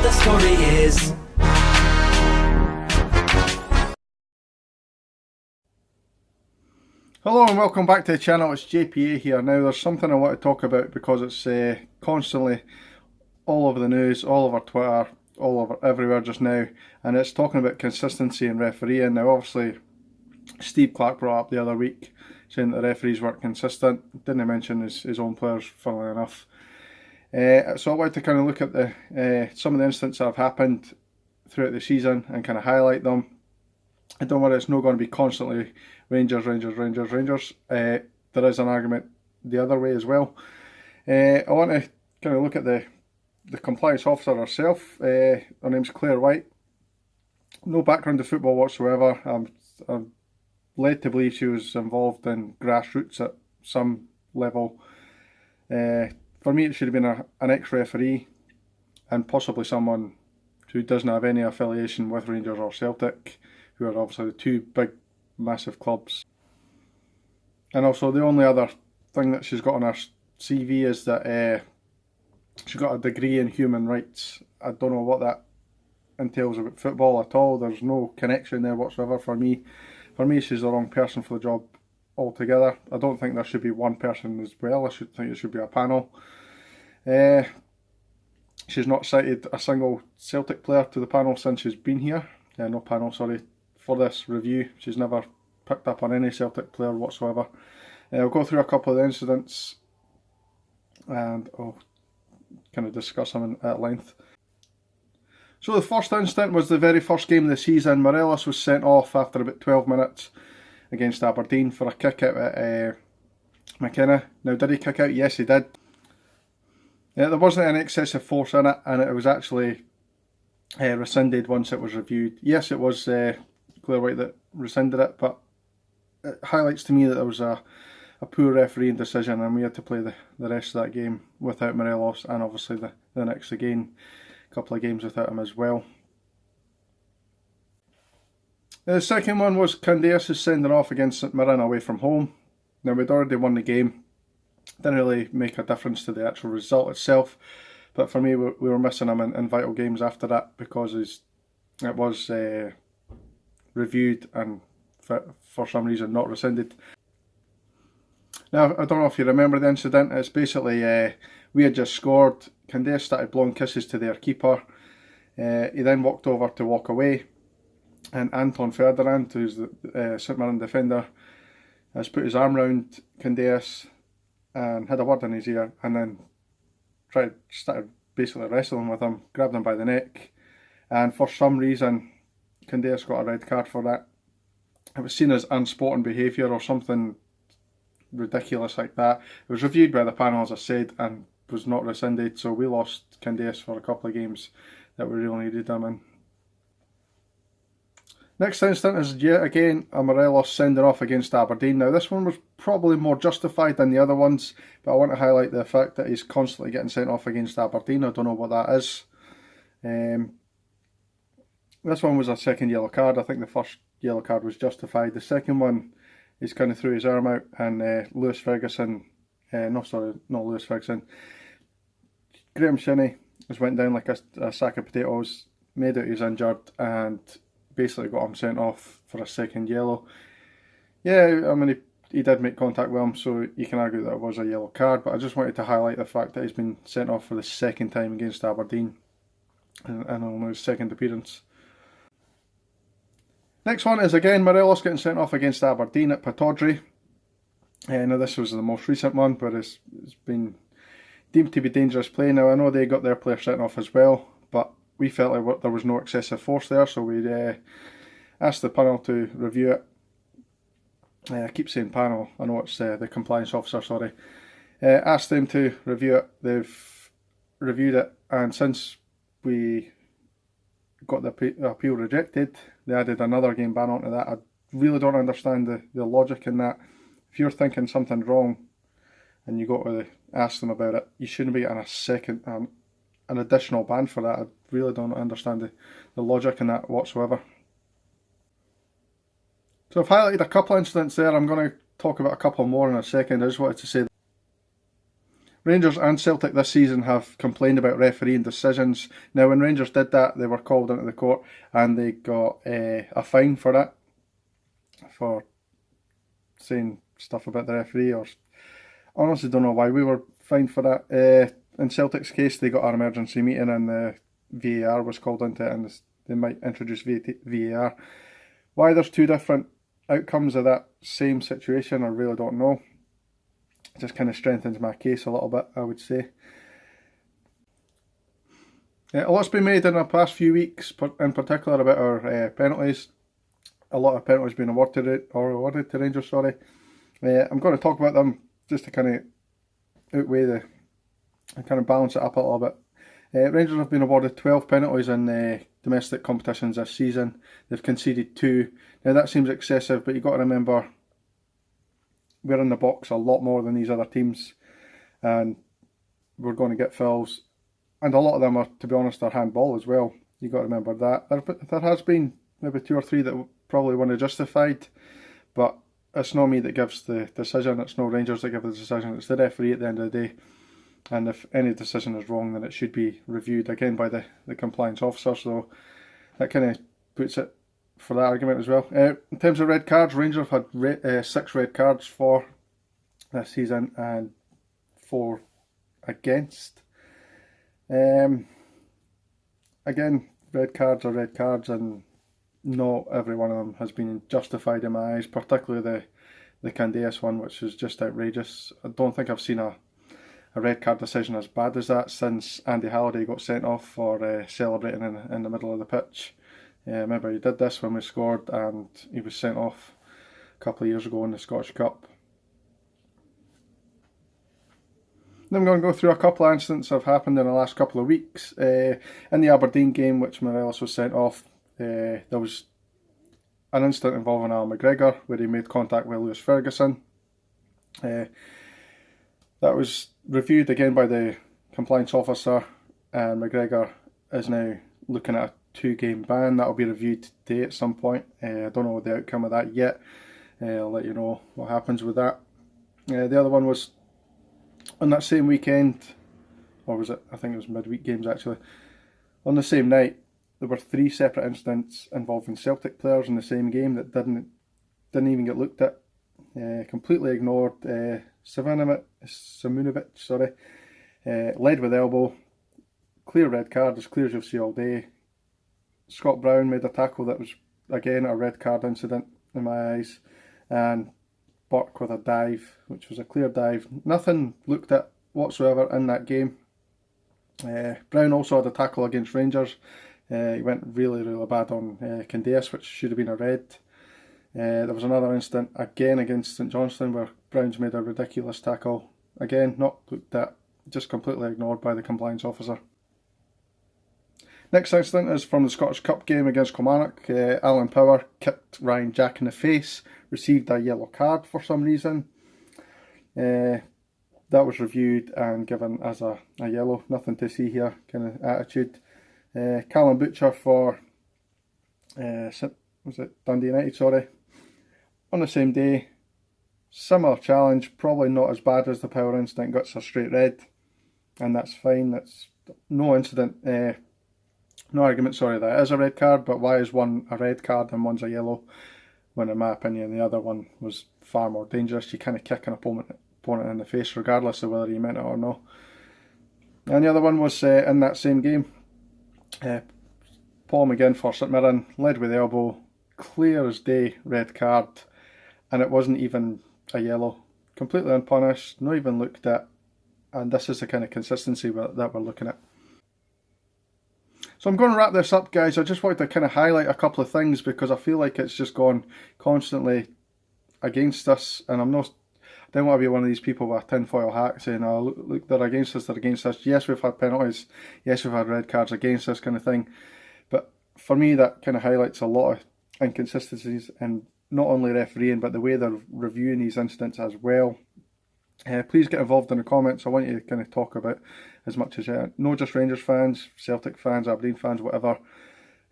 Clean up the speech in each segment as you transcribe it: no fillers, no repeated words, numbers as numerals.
the story is. Hello and welcome back to the channel. It's JPA here. Now there's something I want to talk about because it's constantly all over the news, all over Twitter, all over everywhere just now, and it's talking about consistency in refereeing. Now obviously Steve Clark brought up the other week saying that the referees weren't consistent. Didn't mention his own players, funnily enough. So I wanted to kind of look at the some of the incidents that have happened throughout the season and kind of highlight them. And don't worry, it's not going to be constantly Rangers. There is an argument the other way as well. I want to kind of look at the compliance officer herself. Her name's Claire White. No background to football whatsoever. I'm led to believe she was involved in grassroots at some level. For me, it should have been an ex-referee and possibly someone who doesn't have any affiliation with Rangers or Celtic, who are obviously the two big, massive clubs. And also the only other thing that she's got on her CV is that she's got a degree in human rights. I don't know what that entails about football at all. There's no connection there whatsoever for me. For me, she's the wrong person for the job altogether. I don't think there should be one person as well. I think it should be a panel. She's not cited a single Celtic player to the panel since she's been here. No panel, sorry, for this review. She's never picked up on any Celtic player whatsoever. I'll go through a couple of the incidents and I'll kind of discuss them at length. So the first incident was the very first game of the season. Morelos was sent off after about 12 minutes against Aberdeen for a kick out at McKenna. Now, did he kick out? Yes, he did. There wasn't any excessive force in it, and it was actually rescinded once it was reviewed. Yes, it was Claire White that rescinded it, but it highlights to me that there was a poor refereeing decision and we had to play the rest of that game without Morelos, and obviously the next again, a couple of games without him as well. The second one was Candeas' sending off against St Mirren away from home. Now, we'd already won the game. Didn't really make a difference to the actual result itself, but for me, we were missing him in vital games after that because it was reviewed and for some reason not rescinded. Now, I don't know if you remember the incident. It's basically we had just scored. Candeas started blowing kisses to their keeper. He then walked over to walk away, and Anton Ferdinand, who's the St Mirren defender, has put his arm round Candeas and had a word in his ear, and then started basically wrestling with him, grabbed him by the neck, and for some reason Candeas got a red card for that. It was seen as unsporting behaviour or something ridiculous like that. It was reviewed by the panel, as I said, and was not rescinded, so we lost Candeas for a couple of games that we really needed him in. Next incident is yet again a Morelos sending off against Aberdeen. Now, this one was probably more justified than the other ones, but I want to highlight the fact that he's constantly getting sent off against Aberdeen. I don't know what that is. This one was a second yellow card. I think the first yellow card was justified. The second one, he's kind of threw his arm out, and Lewis Ferguson, not Lewis Ferguson, Graham Shinney just went down like a sack of potatoes, made out he was injured, and basically got him sent off for a second yellow. Yeah, I mean, he did make contact with him, so you can argue that it was a yellow card, but I just wanted to highlight the fact that he's been sent off for the second time against Aberdeen, and only his second appearance. Next one is again Morelos getting sent off against Aberdeen at Pittodrie. Now, this was the most recent one, but it's been deemed to be dangerous play. Now, I know they got their player sent off as well, but we felt like there was no excessive force there, so we asked the panel to review it. I keep saying panel, I know it's the compliance officer, sorry. Asked them to review it. They've reviewed it, and since we got the appeal rejected, they added another game ban onto that. I really don't understand the logic in that. If you're thinking something's wrong and you go to ask them about it, you shouldn't be getting an additional ban for that. I really don't understand the logic in that whatsoever. So I've highlighted a couple of incidents there. I'm going to talk about a couple more in a second. I just wanted to say Rangers and Celtic this season have complained about refereeing decisions. Now, when Rangers did that, they were called into the court and they got a fine for that, for saying stuff about the referee. Or honestly, don't know why we were fined for that. In Celtic's case, they got an emergency meeting and the VAR was called into it, and they might introduce VAR. Why there's two different outcomes of that same situation, I really don't know. It just kind of strengthens my case a little bit, I would say. A lot's been made in the past few weeks, in particular about our penalties. A lot of penalties being awarded to Rangers. Sorry, I'm going to talk about them just to kind of outweigh and kind of balance it up a little bit. Rangers have been awarded 12 penalties in domestic competitions this season. They've conceded 2. Now that seems excessive, but you've got to remember we're in the box a lot more than these other teams, and we're going to get fouls, and a lot of them are, to be honest, are handball as well. You've got to remember that. There has been maybe 2 or 3 that probably weren't justified, but it's not me that gives the decision. It's no Rangers that give the decision. It's the referee at the end of the day. And if any decision is wrong, then it should be reviewed again by the compliance officer. So that kind of puts it for that argument as well. In terms of red cards, Rangers have had 6 red cards for this season and 4 against. Again, red cards are red cards, and not every one of them has been justified in my eyes, particularly the Candeas one, which is just outrageous. I don't think I've seen a red card decision as bad as that since Andy Halliday got sent off for celebrating in the middle of the pitch. Remember, he did this when we scored, and he was sent off a couple of years ago in the Scottish Cup. Then I'm going to go through a couple of incidents that have happened in the last couple of weeks. In the Aberdeen game, which Morelos was sent off, there was an incident involving Al McGregor where he made contact with Lewis Ferguson. That was reviewed again by the compliance officer, and McGregor is now looking at a 2-game ban. That will be reviewed today at some point. I don't know the outcome of that yet. I'll let you know what happens with that. The other one was on that same weekend, or was it? I think it was midweek games actually. On the same night, there were 3 separate incidents involving Celtic players in the same game that didn't even get looked at. Completely ignored. Simunovic, led with elbow, clear red card, as clear as you'll see all day. Scott Brown made a tackle that was again a red card incident in my eyes, and Burke with a dive, which was a clear dive. Nothing looked at whatsoever in that game. Brown also had a tackle against Rangers. He went really bad on Candeas, which should have been a red. There was another incident again against St Johnstone where Browns made a ridiculous tackle. Again, not looked at, just completely ignored by the compliance officer. Next incident is from the Scottish Cup game against Kilmarnock. Alan Power kicked Ryan Jack in the face, received a yellow card for some reason. That was reviewed and given as a yellow. Nothing to see here, kind of attitude. Callum Butcher for Dundee United, on the same day. Similar challenge, probably not as bad as the Power incident, gets a straight red, and that's fine. That's no incident, no argument, sorry, that is a red card, but why is one a red card and one's a yellow, when in my opinion the other one was far more dangerous? You kind of kick an opponent in the face regardless of whether you meant it or not. And the other one was in that same game. Paul McGinn for St Mirren, led with elbow, clear as day red card, and it wasn't even a yellow. Completely unpunished, not even looked at, and this is the kind of consistency that we're looking at. So I'm going to wrap this up, guys. I just wanted to kind of highlight a couple of things because I feel like it's just gone constantly against us, and I don't want to be one of these people with a tinfoil hat saying, oh, look, they're against us, they're against us. Yes, we've had penalties. Yes, we've had red cards against us, kind of thing. But for me, that kind of highlights a lot of inconsistencies in not only refereeing, but the way they're reviewing these incidents as well. Please get involved in the comments. I want you to kind of talk about as much as not just Rangers fans, Celtic fans, Aberdeen fans, whatever.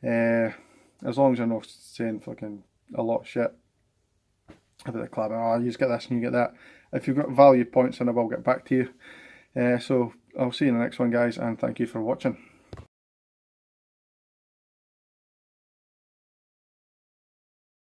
As long as you're not saying fucking a lot of shit about the club. Oh, you get this and you get that. If you've got value points, then I will get back to you. So I'll see you in the next one, guys, and thank you for watching.